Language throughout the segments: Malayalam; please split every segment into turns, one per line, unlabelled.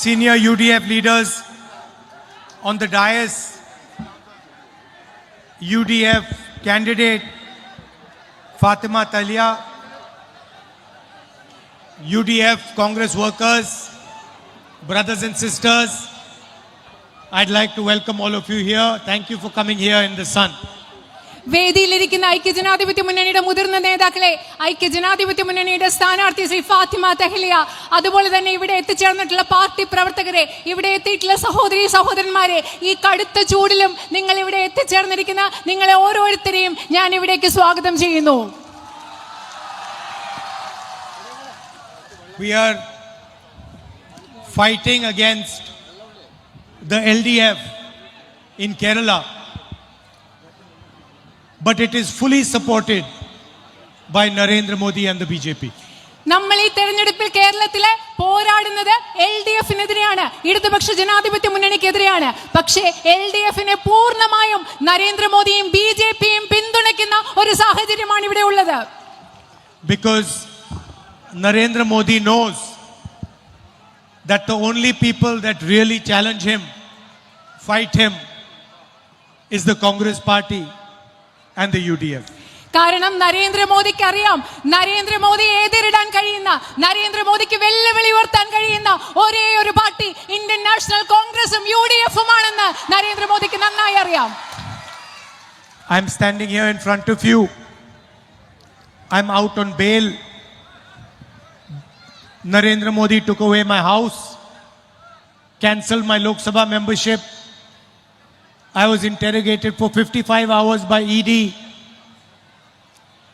senior UDF leaders on the dais, UDF candidate Fatima Talia, UDF Congress workers, brothers and sisters, I'd like to welcome all of you here. Thank you for coming here in the sun.
വേദിയിലിരിക്കുന്ന ഐക്യജനാധിപത്യ മുന്നണിയുടെ മുതിർന്ന നേതാക്കളെ, ഐക്യജനാധിപത്യ മുന്നണിയുടെ സ്ഥാനാർത്ഥി ശ്രീ ഫാത്തിമ തഹ്ലിയ, അതുപോലെ തന്നെ ഇവിടെ എത്തിച്ചേർന്നിട്ടുള്ള പാർട്ടി പ്രവർത്തകരെ, ഇവിടെ എത്തിയിട്ടുള്ള സഹോദരി സഹോദരന്മാരെ, ഈ കടുത്ത ചൂടിലും നിങ്ങൾ ഇവിടെ എത്തിച്ചേർന്നിരിക്കുന്ന നിങ്ങളെ ഓരോരുത്തരെയും ഞാൻ ഇവിടേക്ക് സ്വാഗതം ചെയ്യുന്നു.
We are fighting against the LDF in Kerala, but it is fully supported by Narendra Modi and the BJP.
നമ്മൾ ഈ തെരഞ്ഞെടുപ്പിൽ കേരളത്തിലെ പോരാടുന്നത് LDF-നെതിരെയാണ്, ഇടതുപക്ഷ ജനാധിപത്യ മുന്നണിക്കെതിരെയാണ്. പക്ഷേ LDF-നെ പൂർണ്ണമായും നരേന്ദ്രമോദിയും BJP-യും പിന്തുണയ്ക്കുന്ന ഒരു സാഹചര്യമാണ് ഇവിടെ ഉള്ളത്.
Because Narendra Modi knows that the only people that really challenge him, fight him, is the Congress party and the UDF.
കാരണം നരേന്ദ്രമോദിക്ക് അറിയാം, നരേന്ദ്രമോദിയെ എതിരിടാൻ കഴിയുന്ന, നരേന്ദ്രമോദിക്ക് വെല്ലുവിളി ഉയർത്താൻ കഴിയുന്ന ഒരേ ഒരു പാർട്ടി ഇന്ത്യൻ നാഷണൽ കോൺഗ്രസും UDF-ഉം ആണെന്ന് നരേന്ദ്രമോദിക്ക് നന്നായി അറിയാം.
I'm standing here in front of you. I'm out on bail. Narendra Modi took away my house, cancelled my Lok Sabha membership. I was interrogated for 55 hours by ED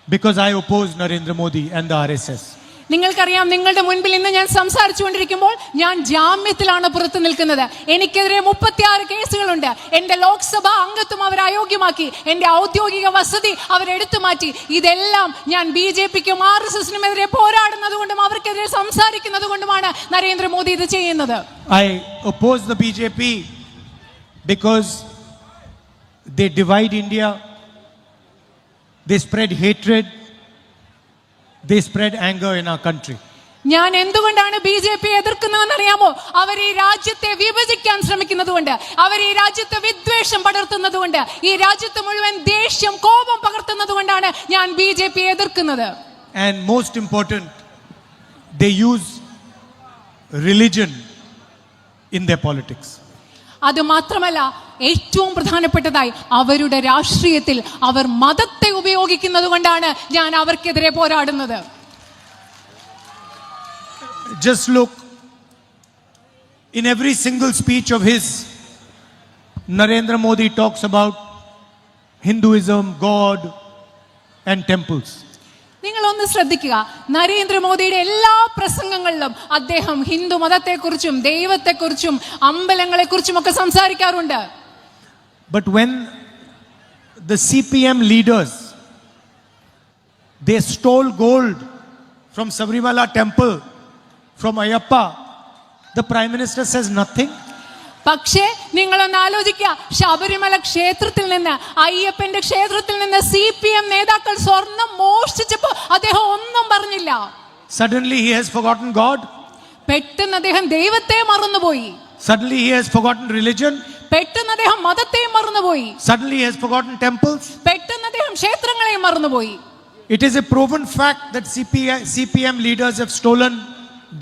because I opposed Narendra Modi and the RSS.
നിങ്ങൾക്കറിയാം, നിങ്ങളുടെ മുൻപിൽ ഇന്ന് ഞാൻ സംസാരിച്ചുകൊണ്ടിരിക്കുമ്പോൾ ഞാൻ ജാമ്യത്തിലാണ് പുറത്തു നിൽക്കുന്നത്. എനിക്കെതിരെ 36 കേസുകളുണ്ട്. എന്റെ ലോക്സഭാ അംഗത്വം അവർ അയോഗ്യമാക്കി, എന്റെ ഔദ്യോഗിക വസതി അവരെടുത്തു മാറ്റി. ഇതെല്ലാം ഞാൻ BJP-ക്കും RSS-നും എതിരെ പോരാടുന്നത് കൊണ്ടും അവർക്കെതിരെ സംസാരിക്കുന്നത് കൊണ്ടുമാണ് നരേന്ദ്രമോദി ഇത് ചെയ്യുന്നത്.
I oppose the BJP because they divide India, they spread hatred, they spread anger in our country.
ഞാൻ എന്തുകൊണ്ടാണ് BJP എതിർക്കുന്നതെന്ന് അറിയാമോ? അവർ ഈ രാജ്യത്തെ വിഭജിക്കാൻ ശ്രമിക്കുന്നതുകൊണ്ട്, അവർ ഈ രാജ്യത്തെ വിദ്വേഷം പടർത്തുന്നതുകൊണ്ട്, ഈ രാജ്യത്ത് മുഴുവൻ ദേഷ്യം കോപം പകർത്തുന്നതുകൊണ്ടാണ് ഞാൻ BJP എതിർക്കുന്നത്.
And most important, they use religion in their politics.
അത് മാത്രമല്ല, ഏറ്റവും പ്രധാനപ്പെട്ടതായി അവരുടെ രാഷ്ട്രീയത്തിൽ അവർ മതത്തെ ഉപയോഗിക്കുന്നത് കൊണ്ടാണ് ഞാൻ അവർക്കെതിരെ പോരാടുന്നത്.
Just look, in every single speech of his, Narendra Modi talks about Hinduism, God and temples.
നിങ്ങളൊന്ന് ശ്രദ്ധിക്കുക, നരേന്ദ്രമോദിയുടെ എല്ലാ പ്രസംഗങ്ങളിലും അദ്ദേഹം ഹിന്ദു മതത്തെക്കുറിച്ചും ദൈവത്തെക്കുറിച്ചും അമ്പലങ്ങളെക്കുറിച്ചും ഒക്കെ സംസാരിക്കാറുണ്ട്.
But when the CPM leaders, they stole gold from Sabarimala temple, from Ayyappa, the Prime Minister says nothing.
പക്ഷേ നിങ്ങളൊന്ന് ആലോചിക്കുക, ശബരിമല ക്ഷേത്രത്തിൽ നിന്ന്, അയ്യപ്പന്റെ ക്ഷേത്രത്തിൽ നിന്ന് CPM നേതാക്കൾ സ്വർണം മോഷ്ടിച്ചപ്പോൾ അദ്ദേഹം ഒന്നും പറഞ്ഞില്ല.
Suddenly he has forgotten God.
പെട്ടെന്ന് അദ്ദേഹം ദൈവത്തെ മറന്നുപോയി.
Suddenly he has forgotten religion.
പെട്ടെന്ന് അദ്ദേഹം മതത്തെ മറന്നുപോയി.
Suddenly he has forgotten temples.
പെട്ടെന്ന് അദ്ദേഹം ക്ഷേത്രങ്ങളെ മറന്നുപോയി.
It is a proven fact that CPM leaders have stolen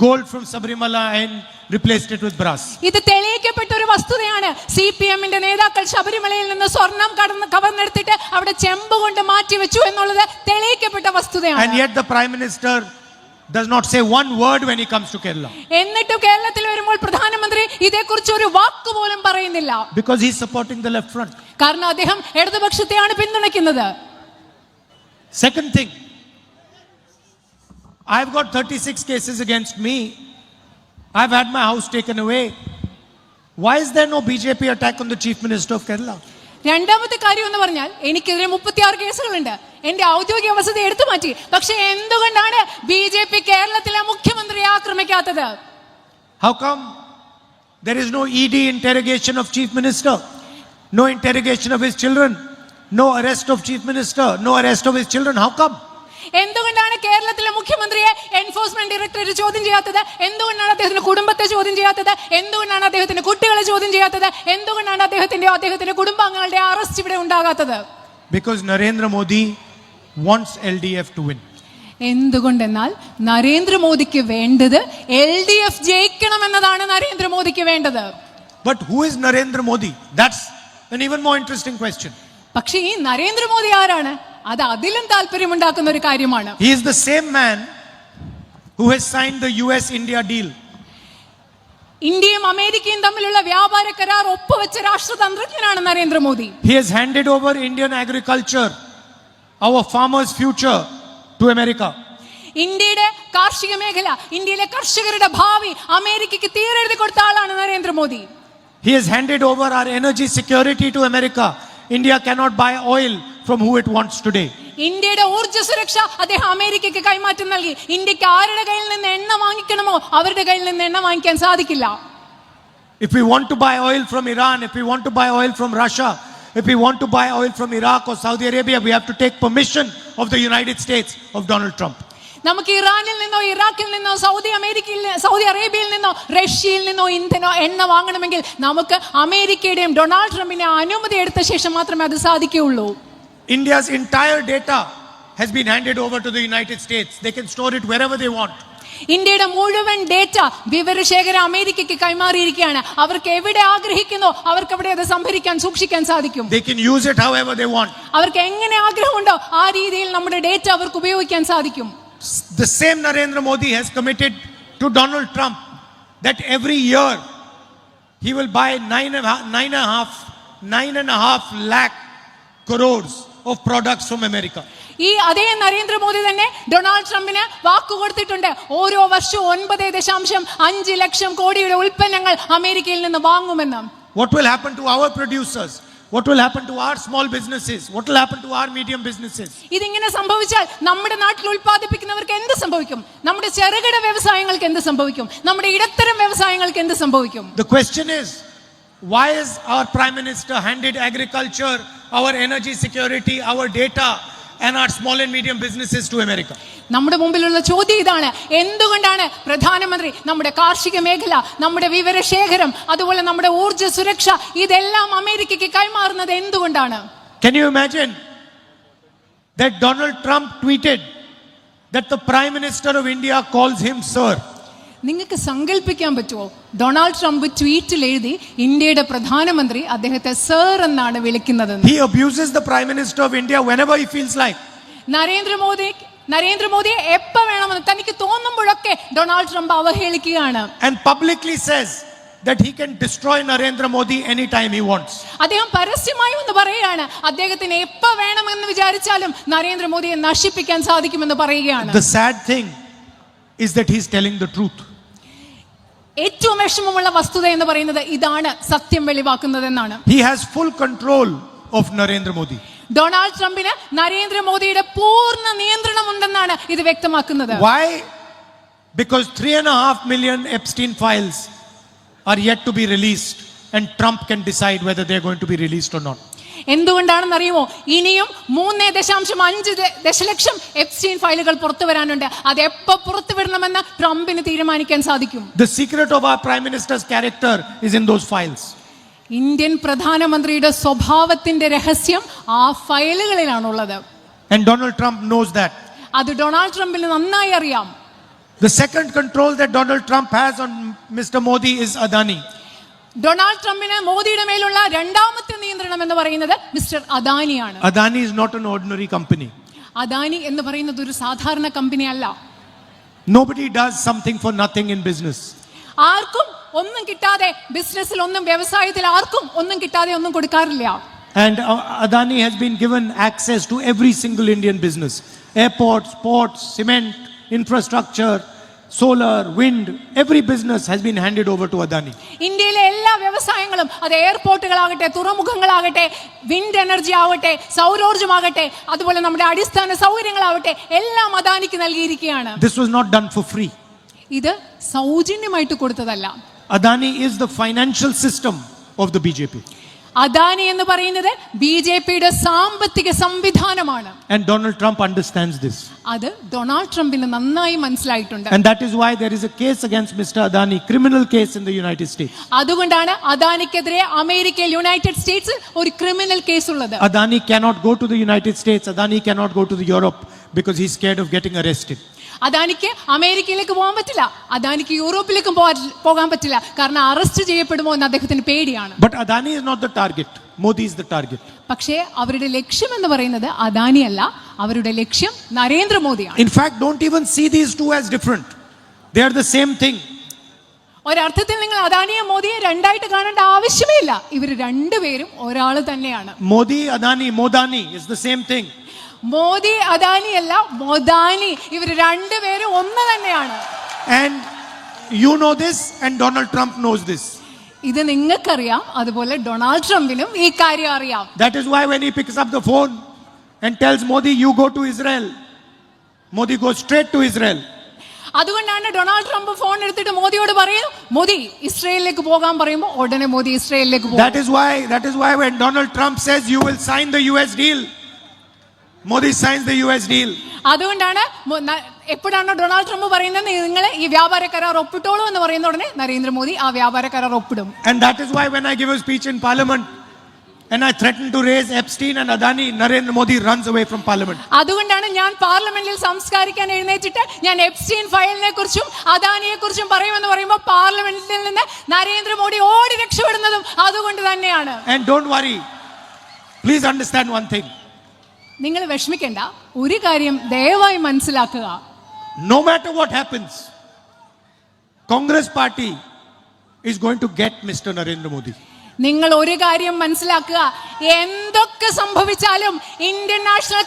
gold from Sabarimala and replaced it with brass.
ഇത് തെളിയിക്കപ്പെട്ട ഒരു വസ്തുതയാണ്. CPM-ന്റെ നേതാക്കൾ ശബരിമലയിൽ നിന്ന് സ്വർണം കവർന്നെടുത്തിട്ട് അവിടെ ചെമ്പ് കൊണ്ട് മാറ്റി വെച്ചു എന്നുള്ളത് തെളിയിക്കപ്പെട്ട വസ്തുതയാണ്.
And yet the Prime Minister does not say one word when he comes to Kerala.
എന്നിട്ടും കേരളത്തിൽ വരുമ്പോൾ പ്രധാനമന്ത്രി ഇതേക്കുറിച്ച് ഒരു വാക്ക് പോലും പറയുന്നില്ല.
Because he is supporting the left front.
കാരണം അദ്ദേഹം ഇടതുപക്ഷത്തെയാണ് പിന്തുണയ്ക്കുന്നത്.
Second thing, I've got 36 cases against me. I've had my house taken away. Why is there no BJP attack on the Chief Minister of Kerala?
രണ്ടാമത്തെ കാര്യം എന്ന് പറഞ്ഞാൽ, എനിക്കെതിരെ 36 കേസുകളുണ്ട്, എന്റെ ഔദ്യോഗിക വസതി എടുത്തു മാറ്റി. പക്ഷെ എന്തുകൊണ്ടാണ് BJP കേരളത്തിലെ മുഖ്യമന്ത്രിയെ ആക്രമിക്കാത്തത്?
How come there is no ED interrogation of Chief Minister? No interrogation of his children? No arrest of Chief Minister? No arrest of his children? How come?
എന്തുകൊണ്ടാണ് കേരളത്തിലെ മുഖ്യമന്ത്രിയെ എൻഫോഴ്സ്മെന്റ് ഡയറക്ടറേറ്റ് ചോദ്യം ചെയ്യാത്തത്? എന്തുകൊണ്ടാണ് അദ്ദേഹത്തിന്റെ കുടുംബത്തെ ചോദ്യം ചെയ്യാത്തത്? എന്തുകൊണ്ടാണ് അദ്ദേഹത്തിന്റെ കുട്ടികളെ ചോദ്യം ചെയ്യാത്തത്? എന്തുകൊണ്ടാണ് അദ്ദേഹത്തിന്റെ കുടുംബാംഗങ്ങളുടെ അറസ്റ്റ് ഇവിടെ ഉണ്ടാകാത്തത്?
Because Narendra Modi wants LDF to win.
എന്തുകൊണ്ടെന്നാൽ നരേന്ദ്രമോദിക്ക് വേണ്ടത് LDF ജയിക്കണം എന്നതാണ് നരേന്ദ്രമോദിക്ക് വേണ്ടത്.
But who is Narendra Modi? That's an even more interesting question.
പക്ഷേ ഈ നരേന്ദ്രമോദി ആരാണ്? അത് അതിലും താല്പര്യമുണ്ടാക്കുന്ന ഒരു കാര്യമാണ്.
He is the same man who has signed the US-India deal.
ഇന്ത്യയും അമേരിക്കയും തമ്മിലുള്ള വ്യാപാര കരാർ ഒപ്പുവെച്ച രാഷ്ട്രതന്ത്രജ്ഞനാണ് Narendra Modi.
He has handed over Indian agriculture, our farmers' future, to America.
ഇന്ത്യയുടെ കാർഷിക മേഖല, ഇന്ത്യയിലെ കർഷകരുടെ ഭാവി അമേരിക്കയ്ക്ക് തീരെഴുതി കൊടുത്ത ആളാണ് Narendra Modi.
He has handed over our energy security to America. India cannot buy oil from who it wants today.
ഇന്ത്യയുടെ ഊർജ്ജ സുരക്ഷ അദ്ദേഹം അമേരിക്കയ്ക്ക് കൈമാറ്റം നൽകി. ഇന്ത്യക്ക് ആരുടെ കയ്യിൽ നിന്ന് എണ്ണ വാങ്ങിക്കണമോ അവരുടെ കയ്യിൽ നിന്ന് എണ്ണ വാങ്ങിക്കാൻ സാധിക്കില്ല.
If we want to buy oil from Iran, if we want to buy oil from Russia, if we want to buy oil from Iraq or Saudi Arabia, we have to take permission of the United States of Donald Trump.
നമുക്ക് ഇറാനിൽ നിന്നോ ഇറാഖിൽ നിന്നോ സൗദി അറേബ്യയിൽ നിന്നോ റഷ്യയിൽ നിന്നോ എണ്ണ വാങ്ങണമെങ്കിൽ നമുക്ക് അമേരിക്കയുടെയും ഡൊണാൾഡ് ട്രംപിന്റെ അനുമതി എടുത്ത ശേഷം മാത്രമേ അത് സാധിക്കുകയുള്ളൂ.
India's entire data has been handed over to the United States. They can store it wherever they want.
ഇന്ത്യയുടെ മുഴുവൻ ഡേറ്റ വിവരശേഖരം അമേരിക്കയ്ക്ക് കൈമാറിയിരിക്കുകയാണ്. അവർക്ക് എവിടെ ആഗ്രഹിക്കുന്നോ അവർക്ക് അവിടെ അത് സംഭരിക്കാൻ സൂക്ഷിക്കാൻ സാധിക്കും.
They can use it however they want.
അവർക്ക് എങ്ങനെ ആഗ്രഹമുണ്ടോ ആ രീതിയിൽ നമ്മുടെ ഡേറ്റ അവർക്ക് ഉപയോഗിക്കാൻ സാധിക്കും.
The same Narendra Modi has committed to Donald Trump that every year he will buy 9.5 lakh crores of products from America.
ഈ അതേ നരേന്ദ്രമോദി തന്നെ ഡൊണാൾഡ് ട്രംപിന് വാക്കുകൊടുത്തിട്ടുണ്ട്. ഓരോ വർഷവും 9.5 ലക്ഷം കോടിയുടെ ഉൽപ്പന്നങ്ങൾ അമേരിക്കയിൽ നിന്ന് വാങ്ങുമെന്ന്.
What will happen to our producers? What will happen to our small businesses? What will happen to our medium businesses?
ഇതിങ്ങനെ സംഭവിച്ചാൽ നമ്മുടെ നാട്ടിൽ ഉൽപ്പാദിപ്പിക്കുന്നവർക്ക് എന്ത് സംഭവിക്കും? നമ്മുടെ ചെറുകിട വ്യവസായങ്ങൾക്ക് എന്ത് സംഭവിക്കും? നമ്മുടെ ഇടത്തരം വ്യവസായങ്ങൾക്ക് എന്ത് സംഭവിക്കും?
The question is, why is our Prime Minister handed agriculture, our energy security, our data and our small and medium businesses to America?
നമ്മുടെ മുമ്പിലുള്ള ചോദ്യം ഇതാണ്. എന്തുകൊണ്ടാണ് പ്രധാനമന്ത്രി നമ്മുടെ കാർഷിക മേഖല, നമ്മുടെ വിവരശേഖരം, അതുപോലെ നമ്മുടെ ഊർജ്ജ സുരക്ഷ ഇതെല്ലാം അമേരിക്കയ്ക്ക് കൈമാറുന്നത് എന്തുകൊണ്ടാണ്?
Can you imagine that Donald Trump tweeted that the Prime Minister of India calls him sir?
നിങ്ങൾക്ക് സങ്കല്പിക്കാൻ പറ്റുമോ? ഡൊണാൾഡ് ട്രംപ് ട്വീറ്റിൽ എഴുതി ഇന്ത്യയുടെ പ്രധാനമന്ത്രി അദ്ദേഹത്തെ സർ എന്നാണ് വിളിക്കുന്നത്.
He abuses the Prime Minister of India whenever he feels like. നരേന്ദ്രമോദിയെ എപ്പോ വേണമെന്ന് തനിക്ക് തോന്നുമ്പോഴൊക്കെ ഡൊണാൾഡ് ട്രംപ് അവഹേളിക്കുകയാണ്. And publicly says that he can destroy Narendra Modi anytime he wants.
അദ്ദേഹം പരസ്യമായി ഒന്ന് പറയുകയാണ് അദ്ദേഹത്തിന് എപ്പോ വേണമെന്ന് വിചാരിച്ചാലും നരേന്ദ്രമോദിയെ നശിപ്പിക്കാൻ സാധിക്കുമെന്ന് പറയുകയാണ്.
The sad thing is that he's telling the truth.
ഏറ്റവും വിഷമമുള്ള വസ്തുത എന്ന് പറയുന്നത് ഇതാണ്, സത്യം വെളിവാക്കുന്നതെന്നാണ്.
He has full control of Narendra Modi.
Donald ട്രംപിന് നരേന്ദ്രമോദിയുടെ പൂർണ്ണ നിയന്ത്രണം ഉണ്ടെന്നാണ് ഇത് വ്യക്തമാക്കുന്നത്.
Why? Because 3.5 million Epstein files are yet to be released and Trump can decide whether they're going to be released or not.
എന്തുകൊണ്ടാണെന്ന് അറിയുമോ? ഇനിയും 3.5 ദശലക്ഷം എപ്സ്റ്റീൻ ഫയലുകൾ പുറത്തു വരാനുണ്ട്. അത് എപ്പോ പുറത്തു വരണമെന്ന് ട്രംപിന് തീരുമാനിക്കാൻ സാധിക്കും.
The secret of our Prime Minister's character is in those files.
Indian പ്രധാനമന്ത്രിയുടെ സ്വഭാവത്തിന്റെ രഹസ്യം ആ ഫയലുകളിലാണുള്ളത്.
And Donald Trump knows that.
അത് ഡൊണാൾഡ് ട്രംപിന് നന്നായി അറിയാം.
The second control that Donald Trump has on Mr. Modi is Adani.
Donald ട്രംപിന് മോദിയുടെ മേലുള്ള രണ്ടാമത്തെ നിയന്ത്രണം എന്ന് പറയുന്നത് മിസ്റ്റർ അദാനിയാണ്.
Adani is not an ordinary company.
അദാനി എന്ന് പറയുന്നത് ഒരു സാധാരണ കമ്പനി അല്ല.
Nobody does something for nothing in business.
ആർക്കും ഒന്നും കിട്ടാതെ ബിസിനസ്സിൽ ഒന്നും, വ്യവസായത്തിൽ ആർക്കും ഒന്നും കിട്ടാതെ ഒന്നും കൊടുക്കാറില്ല.
And Adani has been given access to every single Indian business. Airports, ports, cement, infrastructure, solar, wind, every business has been handed over to Adani.
ഇന്ത്യയിലെ എല്ലാ വ്യവസായങ്ങളും, അത് എയർപോർട്ടുകളാകട്ടെ, തുറമുഖങ്ങളാകട്ടെ, വിൻഡ് എനർജി ആവട്ടെ, സൗരോർജ്ജമാകട്ടെ, അതുപോലെ നമ്മുടെ അടിസ്ഥാന സൗകര്യങ്ങളാവട്ടെ, എല്ലാം അദാനിക്ക് നൽകിയിരിക്കുകയാണ്.
This was not done for free.
ഇത് സൗജന്യമായിട്ട് കൊടുത്തതല്ല.
Adani is the financial system of the BJP.
Adani എന്ന് പറയുന്നത് ബിജെപിയുടെ സാമ്പത്തിക സംവിധാനമാണ്.
And Donald Trump understands this.
അത് ഡൊണാൾഡ് ട്രംപിന് നന്നായി മനസ്സിലായിട്ടുണ്ട്.
And that is why there is a case against Mr. Adani, criminal case in the United States.
അതുകൊണ്ടാണ് അദാനിക്കെതിരെ അമേരിക്കയിൽ യുണൈറ്റഡ് സ്റ്റേറ്റ്സിൽ ഒരു ക്രിമിനൽ കേസ് ഉള്ളത്.
Adani cannot go to the United States. Adani cannot go to the Europe because he's scared of getting arrested.
അദാനിക്ക് അമേരിക്കയിലേക്ക് പോകാൻ പറ്റില്ല, അദാനിക്ക് യൂറോപ്പിലേക്കും പോകാൻ പറ്റില്ല, കാരണം അറസ്റ്റ് ചെയ്യപ്പെടുമോ എന്ന് അദ്ദേഹത്തിന് പേടിയാണ്.
But Adani is not the target. Modi is the target.
പക്ഷേ അവരുടെ ലക്ഷ്യം എന്ന് പറയുന്നത് അദാനി അല്ല, അവരുടെ ലക്ഷ്യം നരേന്ദ്രമോദിയാണ്.
In fact, don't even see these two as different. They are the same thing.
ഒരർത്ഥത്തിൽ നിങ്ങൾ അദാനിയെ മോദിയെ രണ്ടായിട്ട് കാണേണ്ട ആവശ്യമേ ഇല്ല. ഇവർ രണ്ടുപേരും ഒരാൾ തന്നെയാണ്.
Modi, Adani, Modani is the same thing.
Modi Adani അല്ല, മോദാനി. ഇവർ രണ്ടുപേരും ഒന്ന് തന്നെയാണ്.
And you know this and Donald Trump knows this.
ഇത് നിങ്ങൾക്കറിയാം, അതുപോലെ ഡൊണാൾഡ് ട്രംപിനും ഈ കാര്യം അറിയാം.
That is why when he picks up the phone and tells Modi, you go to Israel, Modi goes straight to Israel.
അതുകൊണ്ടാണ് ഡൊണാൾഡ് ട്രംപ് ഫോൺ എടുത്തിട്ട് മോദിയോട് പറയുന്നു, മോദി ഇസ്രയേലിലേക്ക് പോകാൻ പറയുമ്പോൾ ഉടനെ മോദി ഇസ്രയേലിലേക്ക് പോകും.
That is why when Donald Trump says you will sign the US deal, Modi signs the US deal.
അതുകൊണ്ടാണ് എപ്പോഴാണോ ഡൊണാൾഡ് ട്രംപ് പറയുന്നത് നിങ്ങൾ ഈ വ്യാപാര കരാർ ഒപ്പിട്ടോളൂ എന്ന് പറയുന്ന ഉടനെ നരേന്ദ്രമോദി ആ വ്യാപാര കരാർ ഒപ്പിടും.
And that is why when I give a speech in Parliament and I threaten to raise Epstein and Adani, Narendra Modi runs away from Parliament.
അതുകൊണ്ടാണ് ഞാൻ പാർലമെന്റിൽ സംസ്കാരിക്കാൻ എഴുന്നേറ്റിട്ട് ഞാൻ എപ്സ്റ്റീൻ ഫയലിനെ കുറിച്ചും അദാനിയെ കുറിച്ചും പറയുമെന്ന് പറയുമ്പോൾ പാർലമെന്റിൽ നിന്ന് നരേന്ദ്രമോദി ഓടി രക്ഷപ്പെടുന്നതും അതുകൊണ്ട് തന്നെയാണ്.
And don't worry, please understand one thing.
നിങ്ങൾ വിഷമിക്കേണ്ട, ഒരു കാര്യം ദയവായി മനസ്സിലാക്കുക.
No matter what happens, Congress party is going to get Mr. Narendra Modi.
നിങ്ങൾ ഒരു കാര്യം മനസ്സിലാക്കുക, എന്തൊക്കെ സംഭവിച്ചാലും ഇന്ത്യൻ നാഷണൽ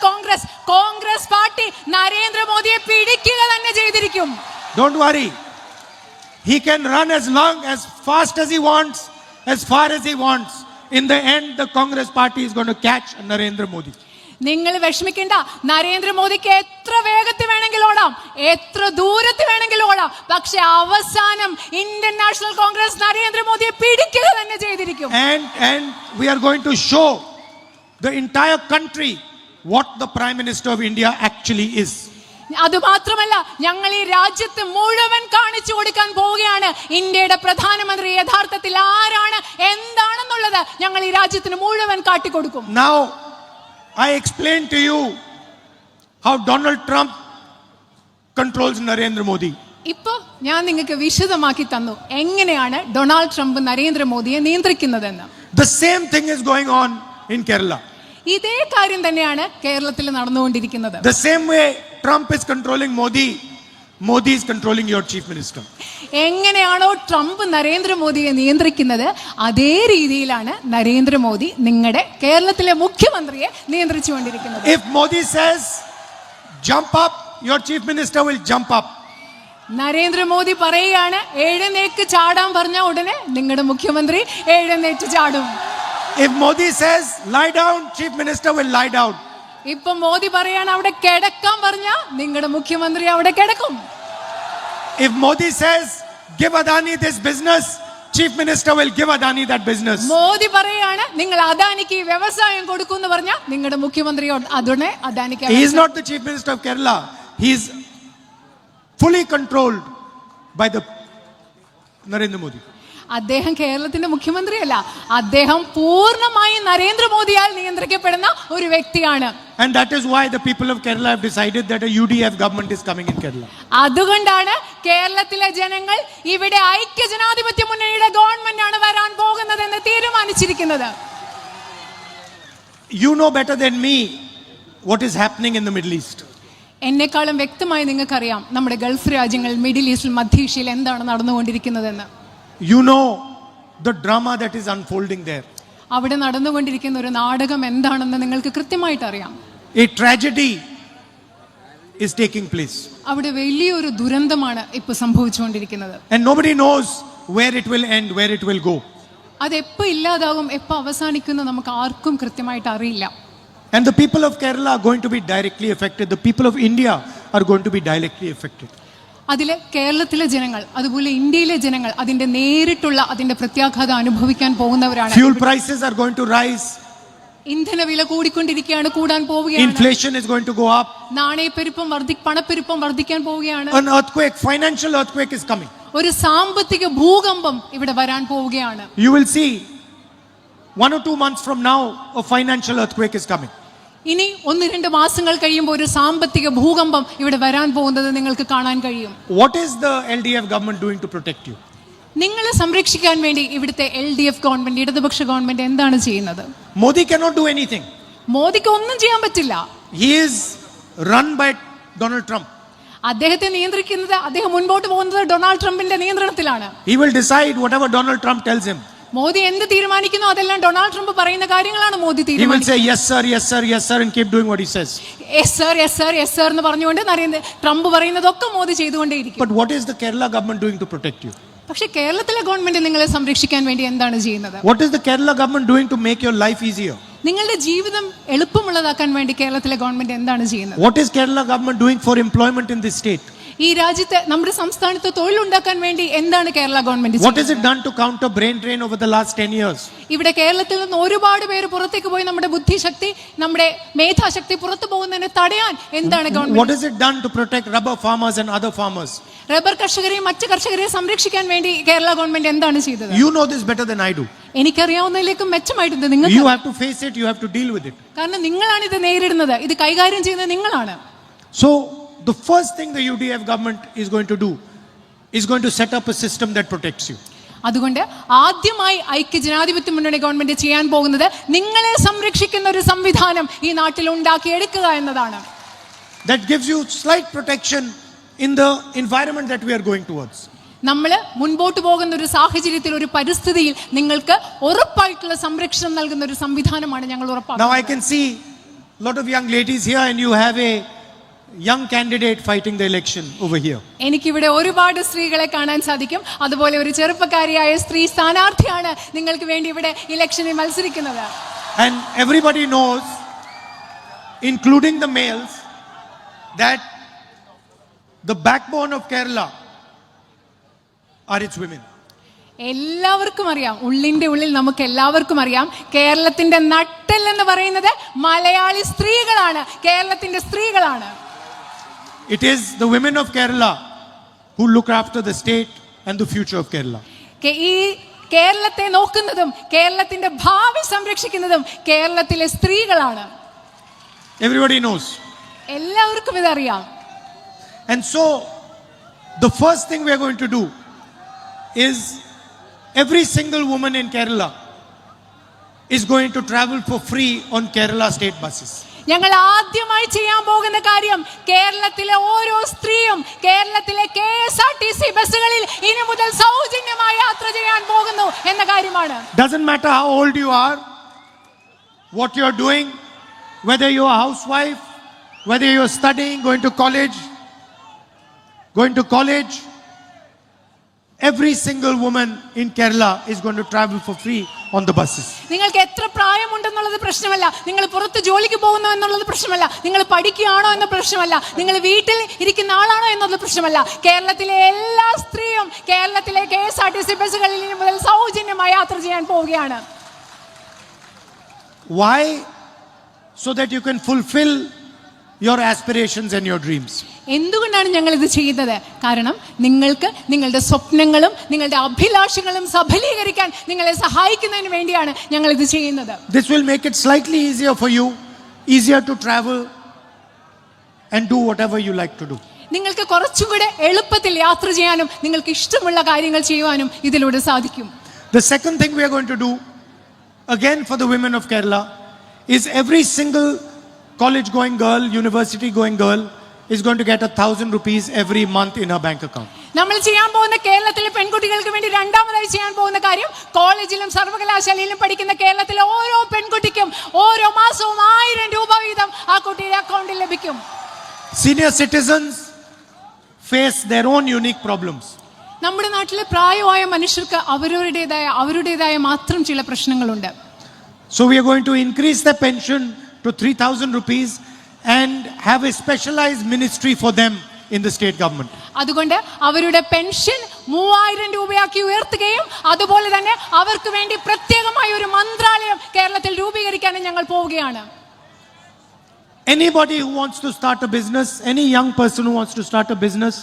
കോൺഗ്രസ് പാർട്ടി നരേന്ദ്രമോദിയെ പിടിക്കുക തന്നെ ചെയ്തിരിക്കും.
Don't worry, he can run as long as fast as he wants, as far as he wants. In the end, the Congress party is going to catch Narendra Modi.
നിങ്ങൾ വിഷമിക്കേണ്ട, നരേന്ദ്രമോദിക്ക് എത്ര വേഗത്തിൽ വേണമെങ്കിലും ഓടാം, എത്ര ദൂരത്തിൽ വേണമെങ്കിലും ഓടാം, പക്ഷെ അവസാനം ഇന്ത്യൻ നാഷണൽ കോൺഗ്രസ് നരേന്ദ്രമോദിയെ പിടിക്കുക തന്നെ ചെയ്തിരിക്കും.
And we are going to show the entire country what the Prime Minister of India actually is.
അതുമാത്രമല്ല, ഞങ്ങൾ ഈ രാജ്യത്ത് മുഴുവൻ കാണിച്ചു കൊടുക്കാൻ പോവുകയാണ് ഇന്ത്യയുടെ പ്രധാനമന്ത്രി യഥാർത്ഥത്തിൽ ആരാണ്, എന്താണെന്നുള്ളത് ഞങ്ങൾ ഈ രാജ്യത്തിന് മുഴുവൻ കാട്ടിക്കൊടുക്കും.
Now I explained to you how Donald Trump controls Narendra Modi.
ഇപ്പോ ഞാൻ നിങ്ങൾക്ക് വിശദമാക്കി തന്നു എങ്ങനെയാണ് ഡൊണാൾഡ് ട്രംപ് നരേന്ദ്രമോദിയെ നിയന്ത്രിക്കുന്നതെന്ന്.
The same thing is going on in Kerala.
ഇതേ കാര്യം തന്നെയാണ് കേരളത്തിൽ നടന്നുകൊണ്ടിരിക്കുന്നത്.
The same way Trump is controlling Modi, Modi is controlling your chief minister.
എങ്ങനെയാണോ ട്രംപ് നരേന്ദ്രമോദിയെ നിയന്ത്രിക്കുന്നത്, അതേ രീതിയിലാണ് നരേന്ദ്രമോദി നിങ്ങളുടെ കേരളത്തിലെ മുഖ്യമന്ത്രിയെ നിയന്ത്രിച്ചുകൊണ്ടിരിക്കുന്നത്.
If Modi says jump up, your chief minister will jump up.
Narendra Modi പറയുകയാണ് എഴുന്നേക്ക് ചാടാൻ പറഞ്ഞ ഉടനെ നിങ്ങളുടെ മുഖ്യമന്ത്രി എഴുന്നേറ്റ് ചാടും.
If Modi says lie down, chief minister will lie down.
ഇപ്പൊ മോദി പറയാണ് അവിടെ കിടക്കാൻ പറഞ്ഞ നിങ്ങളുടെ മുഖ്യമന്ത്രി അവിടെ കിടക്കും.
If Modi says give Adani this business, chief minister will give Adani that business.
Modi പറയാണ് നിങ്ങൾ അദാനിക്ക് വ്യവസായം കൊടുക്കുമെന്ന് പറഞ്ഞ നിങ്ങളുടെ മുഖ്യമന്ത്രി അതുടനെ അദാനിക്ക്.
He is not the chief minister of Kerala. He is fully controlled by the Narendra Modi.
അദ്ദേഹം കേരളത്തിന്റെ മുഖ്യമന്ത്രിയല്ല, അദ്ദേഹം പൂർണ്ണമായും നരേന്ദ്രമോദിയാൽ നിയന്ത്രിക്കപ്പെടുന്ന ഒരു വ്യക്തിയാണ്.
And that is why the people of Kerala have decided that a UDF government is coming in Kerala.
അതുകൊണ്ടാണ് കേരളത്തിലെ ജനങ്ങൾ ഇവിടെ ഐക്യ ജനാധിപത്യ മുന്നണിയുടെ ഗവൺമെന്റ് ആണ് വരാൻ പോകുന്നതെന്ന് തീരുമാനിച്ചിരിക്കുന്നത്.
You know better than me what is happening in the Middle East.
എന്നെക്കാളും വ്യക്തമായി നിങ്ങൾക്കറിയാം നമ്മുടെ ഗൾഫ് രാജ്യങ്ങൾ, മിഡിൽ ഈസ്റ്റിൽ, മധ്യേഷ്യയിൽ എന്താണ് നടന്നുകൊണ്ടിരിക്കുന്നതെന്ന്.
You know the drama that is unfolding there.
അവിടെ നടന്നുകൊണ്ടിരിക്കുന്ന ഒരു നാടകം എന്താണെന്ന് നിങ്ങൾക്ക് കൃത്യമായിട്ട് അറിയാം.
A tragedy is taking place.
അവിടെ വലിയൊരു ദുരന്തമാണ് ഇപ്പോൾ സംഭവിച്ചുകൊണ്ടിരിക്കുന്നത്.
And nobody knows where it will end, where it will go.
അത് എപ്പോൾ ഇല്ലാതാകും, എപ്പോൾ അവസാനിക്കുന്നു നമുക്ക് ആർക്കും കൃത്യമായിട്ട് അറിയില്ല.
And the people of Kerala are going to be directly affected. The people of India are going to be directly affected.
അതിൽ കേരളത്തിലെ ജനങ്ങൾ അതുപോലെ ഇന്ത്യയിലെ ജനങ്ങൾ അതിന്റെ നേരിട്ടുള്ള അതിന്റെ പ്രത്യാഘാതം അനുഭവിക്കാൻ പോകുന്നവരാണ്.
Fuel prices are going to rise.
ഇന്ധന വില കൂടിക്കൊണ്ടിരിക്കുകയാണ്, കൂടാൻ പോവുകയാണ്.
Inflation is going to go up.
നാണയപ്പെരുപ്പം പണപ്പെരുപ്പം വർദ്ധിക്കാൻ പോവുകയാണ്.
An earthquake, financial earthquake is coming.
ഒരു സാമ്പത്തിക ഭൂകമ്പം ഇവിടെ വരാൻ പോവുകയാണ്.
You will see 1 or 2 months from now a financial earthquake is coming.
ഇനി 1-2 മാസങ്ങൾ കഴിയുമ്പോൾ ഒരു സാമ്പത്തിക ഭൂകമ്പം ഇവിടെ വരാൻ പോകുന്നത് നിങ്ങൾക്ക് കാണാൻ കഴിയും.
What is the LDF government doing to protect you?
നിങ്ങളെ സംരക്ഷിക്കാൻ വേണ്ടി ഇവിടുത്തെ LDF ഗവൺമെന്റ്, ഇടതുപക്ഷ ഗവൺമെന്റ് എന്താണ് ചെയ്യുന്നത്?
Modi cannot do anything.
മോദിക്ക് ഒന്നും ചെയ്യാൻ പറ്റില്ല.
He is run by Donald Trump.
അദ്ദേഹത്തെ നിയന്ത്രിക്കുന്നത്, അദ്ദേഹം മുൻപോട്ട് പോകുന്നത് ഡൊണാൾഡ് ട്രംപിന്റെ നിയന്ത്രണത്തിലാണ്.
He will decide whatever Donald Trump tells him.
Modi എന്ത് തീരുമാനിക്കുന്നു അതെല്ലാം ഡൊണാൾഡ് ട്രംപ് പറയുന്ന കാര്യങ്ങളാണ് മോദി
He will
തീരുമാനിക്കുന്നത്.
say yes sir, yes sir, yes sir and keep doing what he says.
Yes sir, yes sir, yes sir എന്ന് പറഞ്ഞുകൊണ്ട് ട്രംപ് പറയുന്നതൊക്കെ Modi ചെയ്തുകൊണ്ടേയിരിക്കും.
But what is the Kerala government doing to protect you?
പക്ഷേ കേരളത്തിലെ ഗവൺമെന്റ് നിങ്ങളെ സംരക്ഷിക്കാൻ വേണ്ടി എന്താണ് ചെയ്യുന്നത്?
What is the Kerala government doing to make your life easier?
നിങ്ങളുടെ ജീവിതം എളുപ്പമുള്ളതാക്കാൻ വേണ്ടി കേരളത്തിലെ ഗവൺമെന്റ് എന്താണ് ചെയ്യുന്നത്?
What is Kerala government doing for employment in this state?
ഈ രാജ്യത്ത് നമ്മുടെ സംസ്ഥാനത്ത് തൊഴിലുണ്ടാക്കാൻ വേണ്ടി എന്താണ് Kerala government
What has it done to counter brain drain over the last 10 years?
ഇവിടെ കേരളത്തിൽ നിന്ന് ഒരുപാട് പേര് പുറത്തേക്ക് പോയി നമ്മുടെ ബുദ്ധിശക്തി, നമ്മുടെ മേധാശക്തി പുറത്തു പോകുന്നതിനെ തടയാൻ എന്താണ്
What
government?
has it done to protect rubber farmers and other farmers?
Rubber കർഷകരെയും മറ്റ് കർഷകരെയും സംരക്ഷിക്കാൻ വേണ്ടി കേരള ഗവൺമെന്റ് എന്താണ് ചെയ്തത്?
You know this better than I do.
എനിക്കറിയാവുന്നതിലേക്കും മെച്ചമായിട്ടുണ്ട് നിങ്ങൾക്ക്.
You have to face it, you have to deal with it.
കാരണം നിങ്ങളാണ് ഇത് നേരിടുന്നത്, ഇത് കൈകാര്യം ചെയ്യുന്നത് നിങ്ങളാണ്.
So the first thing the UDF government is going to do is going to set up a system that protects you.
അതുകൊണ്ട് ആദ്യമായി ഐക്യ ജനാധിപത്യ മുന്നണി ഗവൺമെന്റ് ചെയ്യാൻ പോകുന്നത് നിങ്ങളെ സംരക്ഷിക്കുന്ന ഒരു സംവിധാനം ഈ നാട്ടിൽ ഉണ്ടാക്കിയെടുക്കുക എന്നതാണ്.
That gives you slight protection in the environment that we are going towards.
നമ്മൾ മുൻപോട്ട് പോകുന്ന ഒരു സാഹചര്യത്തിൽ, ഒരു പരിസ്ഥിതിയിൽ നിങ്ങൾക്ക് ഉറപ്പായിട്ടുള്ള സംരക്ഷണം നൽകുന്ന ഒരു സംവിധാനമാണ് ഞങ്ങൾ ഉറപ്പാക്കുന്നത്.
Now I can see a lot of young ladies here and you have a young candidate fighting the election over here.
എനിക്കിവിടെ ഒരുപാട് സ്ത്രീകളെ കാണാൻ സാധിക്കും. അതുപോലെ ഒരു ചെറുപ്പക്കാരിയായ സ്ത്രീ സ്ഥാനാർത്ഥിയാണ് നിങ്ങൾക്ക് വേണ്ടി ഇവിടെ ഇലക്ഷനിൽ മത്സരിക്കുന്നത്.
And everybody knows, including the males, that the backbone of Kerala are its women.
എല്ലാവർക്കും അറിയാം, ഉള്ളിന്റെ ഉള്ളിൽ നമുക്ക് എല്ലാവർക്കും അറിയാം, കേരളത്തിന്റെ നട്ടെൽ എന്ന് പറയുന്നത് മലയാളി സ്ത്രീകളാണ്, കേരളത്തിന്റെ സ്ത്രീകളാണ്.
It is the women of Kerala who look after the state and the future of Kerala.
ഈ കേരളത്തെ നോക്കുന്നതും കേരളത്തിന്റെ ഭാവി സംരക്ഷിക്കുന്നതും കേരളത്തിലെ സ്ത്രീകളാണ്.
Everybody knows.
എല്ലാവർക്കും ഇതറിയാം.
And so the first thing we are going to do is every single woman in Kerala is going to travel for free on Kerala state buses.
ഞങ്ങൾ ആദ്യമായി ചെയ്യാൻ പോകുന്ന കാര്യം കേരളത്തിലെ ഓരോ സ്ത്രീയും കേരളത്തിലെ KSRTC ബസ്സുകളിൽ ഇനി മുതൽ സൗജന്യമായി യാത്ര ചെയ്യാൻ പോകുന്നു എന്ന കാര്യമാണ്.
Doesn't matter how old you are, what you are doing, whether you are a housewife, whether you are studying, going to college, every single woman in Kerala is going to travel for free on the buses.
നിങ്ങൾക്ക് എത്ര പ്രായമുണ്ടെന്നുള്ളത് പ്രശ്നമല്ല, നിങ്ങൾ പുറത്ത് ജോലിക്ക് പോകുന്നു എന്നുള്ളത് പ്രശ്നമല്ല, നിങ്ങൾ പഠിക്കുകയാണോ എന്ന പ്രശ്നമല്ല, നിങ്ങൾ വീട്ടിൽ ഇരിക്കുന്ന ആളാണോ എന്നുള്ളത് പ്രശ്നമല്ല. കേരളത്തിലെ എല്ലാ സ്ത്രീയും കേരളത്തിലെ KSRTC ബസ്സുകളിൽ ഇനി മുതൽ സൗജന്യമായി യാത്ര ചെയ്യാൻ പോവുകയാണ്.
Why? So that you can fulfill your aspirations and your dreams.
എന്തുകൊണ്ടാണ് ഞങ്ങൾ ഇത് ചെയ്യുന്നത്? കാരണം നിങ്ങൾക്ക് നിങ്ങളുടെ സ്വപ്നങ്ങളും നിങ്ങളുടെ അഭിലാഷങ്ങളും സഫലീകരിക്കാൻ നിങ്ങളെ സഹായിക്കുന്നതിന് വേണ്ടിയാണ് ഞങ്ങൾ ഇത് ചെയ്യുന്നത്.
This will make it slightly easier for you, easier to travel and do whatever you like to do.
നിങ്ങൾക്ക് കുറച്ചുകൂടെ എളുപ്പത്തിൽ യാത്ര ചെയ്യാനും നിങ്ങൾക്ക് ഇഷ്ടമുള്ള കാര്യങ്ങൾ ചെയ്യുവാനും ഇതിലൂടെ സാധിക്കും.
The second thing we are going to do, again for the women of Kerala, is every single college going girl, university going girl is going to get 1,000 rupees every month in her bank account.
നമ്മൾ ചെയ്യാൻ പോകുന്ന കേരളത്തിലെ പെൺകുട്ടികൾക്ക് വേണ്ടി രണ്ടാമതായി ചെയ്യാൻ പോകുന്ന കാര്യം, കോളേജിലും സർവകലാശാലയിലും പഠിക്കുന്ന കേരളത്തിലെ ഓരോ പെൺകുട്ടിക്കും ഓരോ മാസവും 1000 രൂപ വീതം ആ കുട്ടിയുടെ അക്കൗണ്ടിൽ ലഭിക്കും.
Senior citizens face their own unique problems.
നമ്മുടെ നാട്ടിലെ പ്രായമായ മനുഷ്യർക്ക് അവരുടേതായ മാത്രം ചില പ്രശ്നങ്ങളുണ്ട്.
So we are going to increase the pension to 3,000 rupees and have a specialized ministry for them in the state government.
അതുകൊണ്ട് അവരുടെ പെൻഷൻ 3000 രൂപയാക്കി ഉയർത്തുകയും അതുപോലെ തന്നെ അവർക്ക് വേണ്ടി പ്രത്യേകമായ ഒരു മന്ത്രാലയം കേരളത്തിൽ രൂപീകരിക്കാനും ഞങ്ങൾ പോവുകയാണ്.
Anybody who wants to start a business, any young person who wants to start a business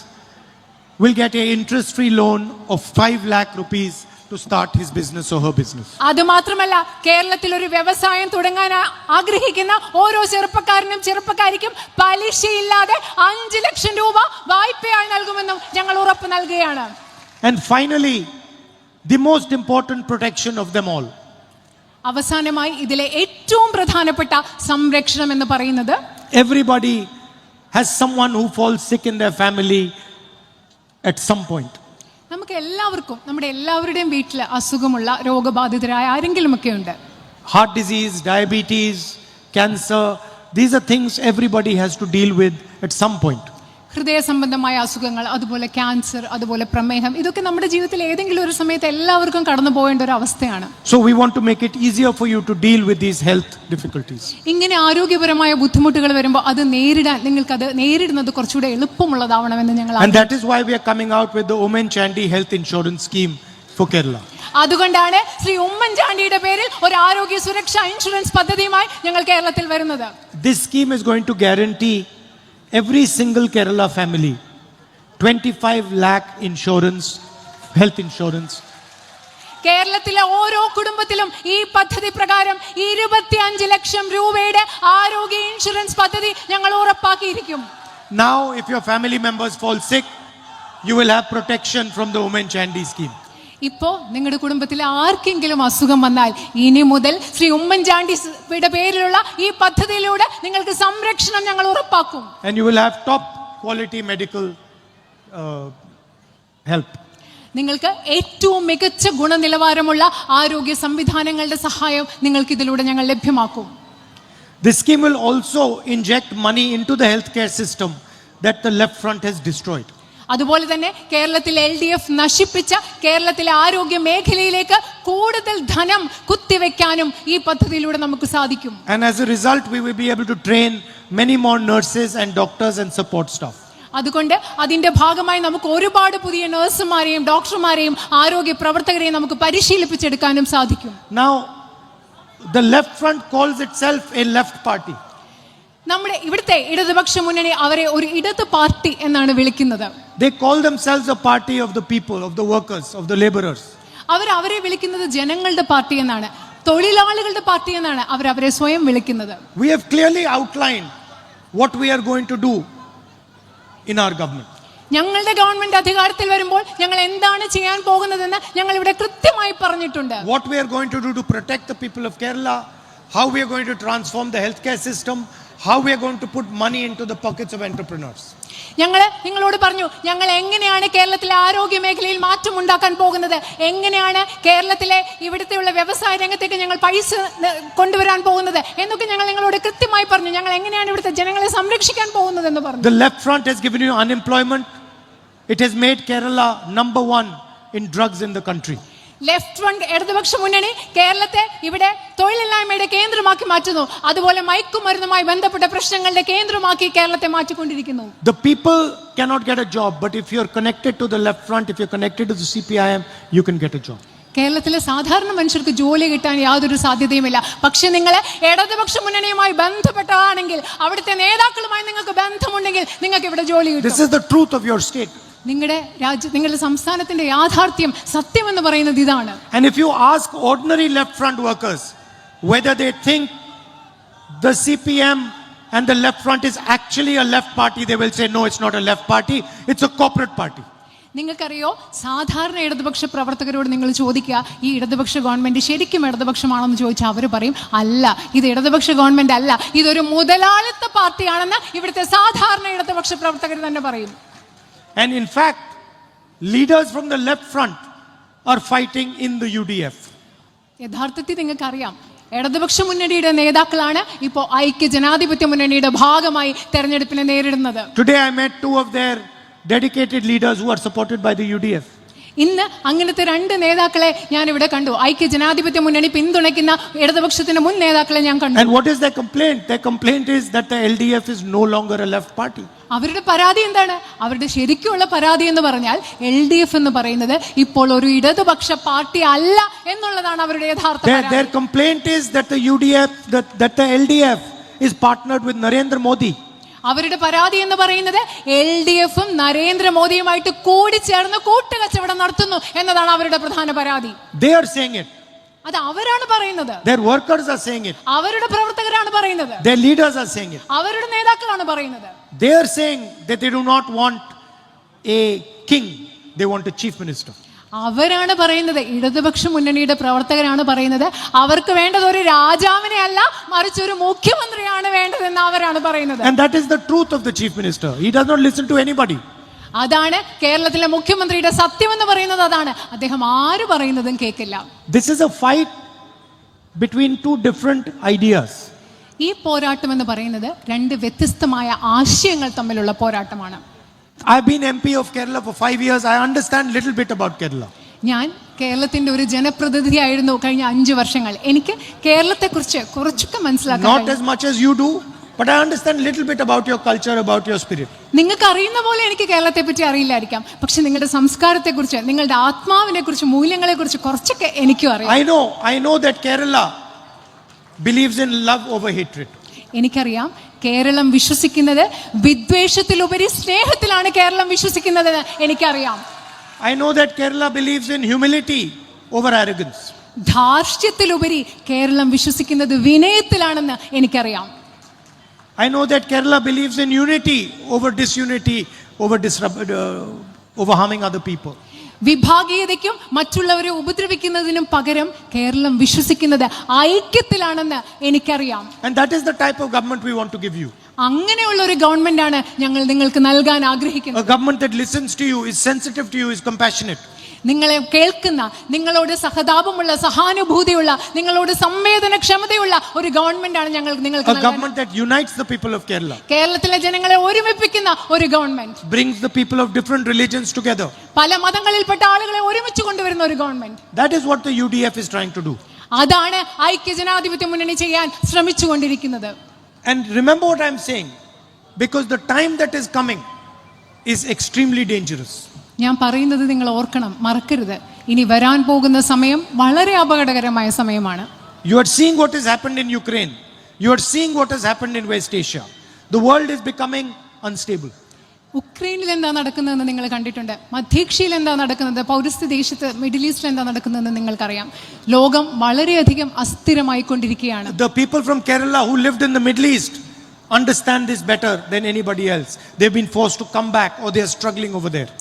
will get an interest-free loan of 5 lakh rupees to start his business or her business.
അത് മാത്രമല്ല കേരളത്തിൽ ഒരു വ്യവസായം തുടങ്ങാൻ ആഗ്രഹിക്കുന്ന ഓരോ ചെറുപ്പക്കാരനും ചെറുപ്പക്കാരിക്കും പലിശയില്ലാതെ 5 ലക്ഷം രൂപ വായ്പയായി നൽകുമെന്നും ഞങ്ങൾ ഉറപ്പ് നൽകുകയാണ്.
And finally, the most important protection of them all.
അവസാനമായി ഇതിലെ ഏറ്റവും പ്രധാനപ്പെട്ട സംരക്ഷണം എന്ന് പറയുന്നത്,
Everybody has someone who falls sick in their family at some point.
നമുക്ക് എല്ലാവർക്കും നമ്മുടെ എല്ലാവരുടെയും വീട്ടിൽ അസുഖമുള്ള രോഗബാധിതരായ ആരെങ്കിലുമൊക്കെ ഉണ്ട്.
Heart disease, diabetes, cancer, these are things everybody has to deal with at some point.
ഹൃദയ സംബന്ധമായ അസുഖങ്ങൾ, അതുപോലെ ക്യാൻസർ, അതുപോലെ പ്രമേഹം, ഇതൊക്കെ നമ്മുടെ ജീവിതത്തിൽ ഏതെങ്കിലും ഒരു സമയത്ത് എല്ലാവർക്കും കടന്നു പോകേണ്ട ഒരു അവസ്ഥയാണ്.
So we want to make it easier for you to deal with these health difficulties.
ഇങ്ങനെ ആരോഗ്യപരമായ ബുദ്ധിമുട്ടുകൾ വരുമ്പോൾ അത് നേരിടാൻ നിങ്ങൾക്കത് നേരിടുന്നത് കുറച്ചുകൂടെ എളുപ്പമുള്ളതാവണമെന്ന് ഞങ്ങൾ
And that is why we are coming out with the Omen Chandy Health Insurance Scheme for Kerala.
അതുകൊണ്ടാണ് ശ്രീ ഉമ്മൻചാണ്ടിയുടെ പേരിൽ ഒരു ആരോഗ്യ സുരക്ഷാ ഇൻഷുറൻസ് പദ്ധതിയുമായി ഞങ്ങൾ കേരളത്തിൽ വരുന്നത്.
This scheme is going to guarantee every single Kerala family 25 lakh insurance, health insurance.
കേരളത്തിലെ ഓരോ കുടുംബത്തിലും ഈ പദ്ധതി പ്രകാരം 25 ലക്ഷം രൂപയുടെ ആരോഗ്യ ഇൻഷുറൻസ് പദ്ധതി ഞങ്ങൾ ഉറപ്പാക്കിയിരിക്കും.
Now if your family members fall sick, you will have protection from the Omen Chandy scheme.
ഇപ്പോ നിങ്ങളുടെ കുടുംബത്തിൽ ആർക്കെങ്കിലും അസുഖം വന്നാൽ ഇനി മുതൽ ശ്രീ ഉമ്മൻചാണ്ടിയുടെ പേരിലുള്ള ഈ പദ്ധതിയിലൂടെ നിങ്ങൾക്ക് സംരക്ഷണം ഞങ്ങൾ ഉറപ്പാക്കും.
And you will have top quality medical help.
നിങ്ങൾക്ക് ഏറ്റവും മികച്ച ഗുണനിലവാരമുള്ള ആരോഗ്യ സംവിധാനങ്ങളുടെ സഹായം നിങ്ങൾക്ക് ഇതിലൂടെ ഞങ്ങൾ ലഭ്യമാക്കും.
This scheme will also inject money into the healthcare system that the left front has destroyed.
അതുപോലെ തന്നെ കേരളത്തിൽ LDF നശിപ്പിച്ച കേരളത്തിലെ ആരോഗ്യ മേഖലയിലേക്ക് കൂടുതൽ ധനം കുത്തിവെക്കാനും ഈ പദ്ധതിയിലൂടെ നമുക്ക് സാധിക്കും.
And as a result, we will be able to train many more nurses and doctors and support staff.
അതുകൊണ്ട് അതിന്റെ ഭാഗമായി നമുക്ക് ഒരുപാട് പുതിയ നഴ്സുമാരെയും ഡോക്ടർമാരെയും ആരോഗ്യ പ്രവർത്തകരെയും നമുക്ക് പരിശീലിപ്പിച്ചെടുക്കാനും സാധിക്കും.
Now, the left front calls itself a left party.
നമ്മുടെ ഇവിടുത്തെ ഇടതുപക്ഷ മുന്നണി അവരെ ഒരു ഇടത് പാർട്ടി എന്നാണ് വിളിക്കുന്നത്.
They call themselves a party of the people, of the workers, of the laborers.
അവരെ വിളിക്കുന്നത് ജനങ്ങളുടെ പാർട്ടി എന്നാണ്, തൊഴിലാളികളുടെ പാർട്ടി എന്നാണ് അവരെ സ്വയം വിളിക്കുന്നത്.
We have clearly outlined what we are going to do in our government.
ഞങ്ങളുടെ ഗവൺമെന്റ് അധികാരത്തിൽ വരുമ്പോൾ ഞങ്ങൾ എന്താണ് ചെയ്യാൻ പോകുന്നതെന്ന് ഞങ്ങൾ ഇവിടെ കൃത്യമായി പറഞ്ഞിട്ടുണ്ട്.
What we are going to do to protect the people of Kerala, how we are going to transform the healthcare system, how we are going to put money into the pockets of entrepreneurs.
ഞങ്ങൾ നിങ്ങളോട് പറഞ്ഞു ഞങ്ങൾ എങ്ങനെയാണ് കേരളത്തിലെ ആരോഗ്യ മേഖലയിൽ മാറ്റം ഉണ്ടാക്കാൻ പോകുന്നത്, എങ്ങനെയാണ് കേരളത്തിലെ ഇവിടുത്തെയുള്ള വ്യവസായ രംഗത്തേക്ക് ഞങ്ങൾ പൈസ കൊണ്ടുവരാൻ പോകുന്നത് എന്നൊക്കെ ഞങ്ങൾ നിങ്ങളോട് കൃത്യമായി പറഞ്ഞു. ഞങ്ങൾ എങ്ങനെയാണ് ഇവിടുത്തെ ജനങ്ങളെ സംരക്ഷിക്കാൻ പോകുന്നത് എന്ന് പറഞ്ഞു.
The left front has given you unemployment. It has made Kerala number 1 in drugs in the country.
Left front ഇടതുപക്ഷ മുന്നണി കേരളത്തെ ഇവിടെ തൊഴിലില്ലായ്മയുടെ കേന്ദ്രമാക്കി മാറ്റുന്നു, അതുപോലെ മയക്കുമരുന്നുമായി ബന്ധപ്പെട്ട പ്രശ്നങ്ങളുടെ കേന്ദ്രമാക്കി കേരളത്തെ മാറ്റിക്കൊണ്ടിരിക്കുന്നു.
The people cannot get a job, but if you are connected to the left front, if you are connected to the CPIM, you can get a job.
കേരളത്തിലെ സാധാരണ മനുഷ്യർക്ക് ജോലി കിട്ടാൻ യാതൊരു സാധ്യതയുമില്ല. പക്ഷെ നിങ്ങൾ ഇടതുപക്ഷ മുന്നണിയുമായി ബന്ധപ്പെട്ടതാണെങ്കിൽ, അവിടുത്തെ നേതാക്കളുമായി നിങ്ങൾക്ക് ബന്ധമുണ്ടെങ്കിൽ നിങ്ങൾക്ക് ഇവിടെ ജോലി കിട്ടും.
This is the truth of your state.
നിങ്ങളുടെ സംസ്ഥാനത്തിന്റെ യാഥാർത്ഥ്യം, സത്യം എന്ന് പറയുന്നത് ഇതാണ്.
And if you ask ordinary left front workers whether they think the CPM and the left front is actually a left party, they will say no, it's not a left party, it's a corporate party.
നിങ്ങൾക്കറിയോ, സാധാരണ ഇടതുപക്ഷ പ്രവർത്തകരോട് നിങ്ങൾ ചോദിക്കുക ഈ ഇടതുപക്ഷ ഗവൺമെന്റ് ശരിക്കും ഇടതുപക്ഷമാണെന്ന് ചോദിച്ചാൽ അവർ പറയും അല്ല, ഇത് ഇടതുപക്ഷ ഗവൺമെന്റ് അല്ല, ഇതൊരു മുതലാളിത്ത പാർട്ടിയാണെന്ന് ഇവിടുത്തെ സാധാരണ ഇടതുപക്ഷ പ്രവർത്തകർ തന്നെ പറയും.
And in fact, leaders from the left front are fighting in the UDF.
യഥാർത്ഥത്തിൽ നിങ്ങൾക്കറിയാം, ഇടതുപക്ഷ മുന്നണിയുടെ നേതാക്കളാണ് ഇപ്പോൾ ഐക്യ ജനാധിപത്യ മുന്നണിയുടെ ഭാഗമായി തെരഞ്ഞെടുപ്പിനെ നേരിടുന്നത്.
Today I met 2 of their dedicated leaders who are supported by the UDF.
ഇന്ന് അങ്ങനത്തെ രണ്ട് നേതാക്കളെ ഞാൻ ഇവിടെ കണ്ടു. ഐക്യ ജനാധിപത്യ മുന്നണി പിന്തുണയ്ക്കുന്ന ഇടതുപക്ഷത്തിന്റെ മുൻ നേതാക്കളെ ഞാൻ കണ്ടു.
And what is their complaint? Their complaint is that the LDF is no longer a left party.
അവരുടെ പരാതി എന്താണ്? അവരുടെ ശരിക്കുള്ള പരാതി എന്ന് പറഞ്ഞാൽ LDF എന്ന് പറയുന്നത് ഇപ്പോൾ ഒരു ഇടതുപക്ഷ പാർട്ടി അല്ല എന്നുള്ളതാണ് അവരുടെ യഥാർത്ഥ പരാതി.
Their complaint is that the UDF, that the LDF is partnered with Narendra Modi.
അവരുടെ പരാതി എന്ന് പറയുന്നത് LDFും നരേന്ദ്രമോദിയുമായിട്ട് കൂടിച്ചേർന്ന് കൂട്ടുകച്ചവടം നടത്തുന്നു എന്നതാണ് അവരുടെ പ്രധാന പരാതി.
They are saying it.
അത് അവരാണ് പറയുന്നത്.
Their workers are saying it.
അവരുടെ പ്രവർത്തകരാണ് പറയുന്നത്.
Their leaders are saying it.
അവരുടെ നേതാക്കളാണ് പറയുന്നത്.
They are saying that they do not want a king, they want a chief minister.
അവരാണ് പറയുന്നത്, ഇടതുപക്ഷ മുന്നണിയുടെ പ്രവർത്തകരാണ് പറയുന്നത്, അവർക്ക് വേണ്ടത് ഒരു രാജാവിനെ അല്ല മറിച്ച് ഒരു മുഖ്യമന്ത്രിയാണ് വേണ്ടതെന്ന് അവരാണ് പറയുന്നത്.
And that is the truth of the chief minister. He does not listen to anybody.
അതാണ് കേരളത്തിലെ മുഖ്യമന്ത്രിയുടെ സത്യം എന്ന് പറയുന്നത്. അതാണ് അദ്ദേഹം ആര് പറയുന്നതും കേൾക്കില്ല.
This is a fight between two different ideas.
ഈ പോരാട്ടം എന്ന് പറയുന്നത് രണ്ട് വ്യത്യസ്തമായ ആശയങ്ങൾ തമ്മിലുള്ള പോരാട്ടമാണ്.
I've been MP of Kerala for 5 years. I understand little bit about Kerala.
ഞാൻ കേരളത്തിന്റെ ഒരു ജനപ്രതിനിധിയായിരുന്നു കഴിഞ്ഞ 5 വർഷങ്ങൾ. എനിക്ക് കേരളത്തെക്കുറിച്ച് കുറച്ചൊക്കെ മനസ്സിലാക്കാൻ
Not as much as you do, but I understand little bit about your culture, about your spirit.
നിങ്ങൾക്ക് അറിയുന്ന പോലെ എനിക്ക് കേരളത്തെ പറ്റി അറിയില്ലായിരിക്കാം, പക്ഷെ നിങ്ങളുടെ സംസ്കാരത്തെക്കുറിച്ച്, നിങ്ങളുടെ ആത്മാവിനെ കുറിച്ച്, മൂല്യങ്ങളെ കുറിച്ച് കുറച്ചൊക്കെ എനിക്കും അറിയാം.
I know that Kerala believes in love over hatred.
എനിക്കറിയാം കേരളം വിശ്വസിക്കുന്നത് വിദ്വേഷത്തിലുപരി സ്നേഹത്തിലാണ് കേരളം വിശ്വസിക്കുന്നത്. എനിക്കറിയാം.
I know that Kerala believes in humility over arrogance.
ധാർഷ്ട്യത്തിലുപരി Keralam വിശ്വസിക്കുന്നത് വിനയത്തിലാണെന്ന് എനിക്കറിയാം.
I know that Kerala believes in unity over disunity, over harming other people.
വിഭാഗീയതയ്ക്കും മറ്റുള്ളവരെ ഉപദ്രവിക്കുന്നതിനും പകരം കേരളം വിശ്വസിക്കുന്നത് ഐക്യത്തിലാണെന്ന് എനിക്കറിയാം.
And that is the type of government we want to give you.
അങ്ങനെയുള്ള ഒരു ഗവൺമെന്റാണ് ഞങ്ങൾ നിങ്ങൾക്ക് നൽകാൻ ആഗ്രഹിക്കുന്നത്.
A government that listens to you, is sensitive to you, is compassionate.
നിങ്ങളെ കേൾക്കുന്ന, നിങ്ങളോട് സഹതാപമുള്ള, സഹാനുഭൂതിയുള്ള, നിങ്ങളോട് സംവേദനക്ഷമതയുള്ള ഒരു ഗവൺമെന്റാണ് ഞങ്ങൾ നിങ്ങൾക്ക്
A government that unites the people of Kerala.
കേരളത്തിലെ ജനങ്ങളെ ഒരുമിപ്പിക്കുന്ന ഒരു government.
Brings the people of different religions together.
പല മതങ്ങളിൽപ്പെട്ട ആളുകളെ ഒരുമിച്ച് കൊണ്ടുവരുന്ന ഒരു government.
That is what the UDF is trying to do.
അതാണ് ഐക്യ ജനാധിപത്യ മുന്നണി ചെയ്യാൻ ശ്രമിച്ചുകൊണ്ടിരിക്കുന്നത്.
And remember what I am saying, because the time that is coming is extremely dangerous.
ഞാൻ പറയുന്നത് നിങ്ങൾ ഓർക്കണം, മറക്കരുത്. ഇനി വരാൻ പോകുന്ന സമയം വളരെ അപകടകരമായ സമയമാണ്.
You are seeing what has happened in Ukraine. You are seeing what has happened in West Asia. The world is becoming unstable.
ഉക്രൈനിൽ എന്താ നടക്കുന്നതെന്ന് നിങ്ങൾ കണ്ടിട്ടുണ്ട്. മധ്യേഷ്യയിൽ എന്താ നടക്കുന്നത്, പൗരസ്ത്യ ദേശത്ത്, മിഡിൽ ഈസ്റ്റിൽ എന്താ നടക്കുന്നതെന്ന് നിങ്ങൾക്കറിയാം. ലോകം വളരെയധികം അസ്ഥിരമായി കൊണ്ടിരിക്കുകയാണ്.
The people from Kerala who lived in the Middle East understand this better than anybody else. They've been forced to come back or they are struggling over there.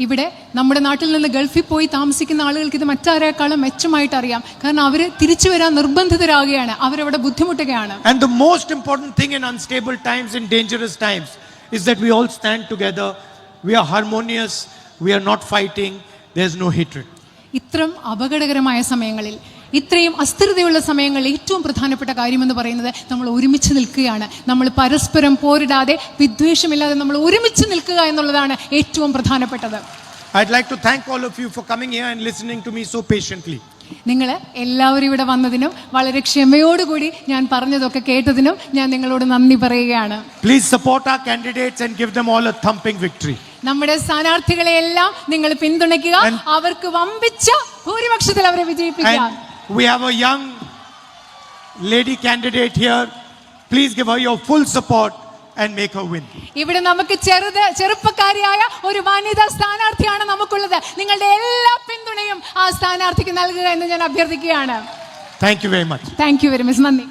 ഇവിടെ നമ്മുടെ നാട്ടിൽ നിന്ന് ഗൾഫിൽ പോയി താമസിക്കുന്ന ആളുകൾക്ക് ഇത് മറ്റാരേക്കാളും മെച്ചമായിട്ട് അറിയാം. കാരണം അവർ തിരിച്ചു വരാൻ നിർബന്ധിതരാകുകയാണ്, അവരവിടെ ബുദ്ധിമുട്ടുകയാണ്.
And the most important thing in unstable times, in dangerous times, is that we all stand together. We are harmonious. We are not fighting. There's no hatred.
ഇത്രയും അപകടകരമായ സമയങ്ങളിൽ, ഇത്രയും അസ്ഥിരതയുള്ള സമയങ്ങളിൽ ഏറ്റവും പ്രധാനപ്പെട്ട കാര്യമെന്ന് പറയുന്നത് നമ്മൾ ഒരുമിച്ച് നിൽക്കുകയാണ്. നമ്മൾ പരസ്പരം പോരിടാതെ, വിദ്വേഷമില്ലാതെ നമ്മൾ ഒരുമിച്ച് നിൽക്കുക എന്നുള്ളതാണ് ഏറ്റവും പ്രധാനപ്പെട്ടത്.
I'd like to thank all of you for coming here and listening to me so patiently.
നിങ്ങൾ എല്ലാവരും ഇവിടെ വന്നതിനും വളരെ ക്ഷമയോടുകൂടി ഞാൻ പറഞ്ഞതൊക്കെ കേട്ടതിനും ഞാൻ നിങ്ങളോട് നന്ദി പറയുകയാണ്.
Please support our candidates and give them all a thumping victory.
നമ്മുടെ സ്ഥാനാർത്ഥികളെ എല്ലാം നിങ്ങൾ പിന്തുണയ്ക്കുക, അവർക്ക് വമ്പിച്ച ഭൂരിപക്ഷത്തിൽ അവരെ വിജയിപ്പിക്കുക.
And we have a young lady candidate here. Please give her your full support and make her win.
ഇവിടെ നമുക്ക് ചെറുപ്പക്കാരിയായ ഒരു വനിതാ സ്ഥാനാർത്ഥിയാണ് നമുക്കുള്ളത്. നിങ്ങളുടെ എല്ലാ പിന്തുണയും ആ സ്ഥാനാർത്ഥിക്ക് നൽകുക എന്ന് ഞാൻ അഭ്യർത്ഥിക്കുകയാണ്.
Thank you very much.
Thank you very much. നന്ദി.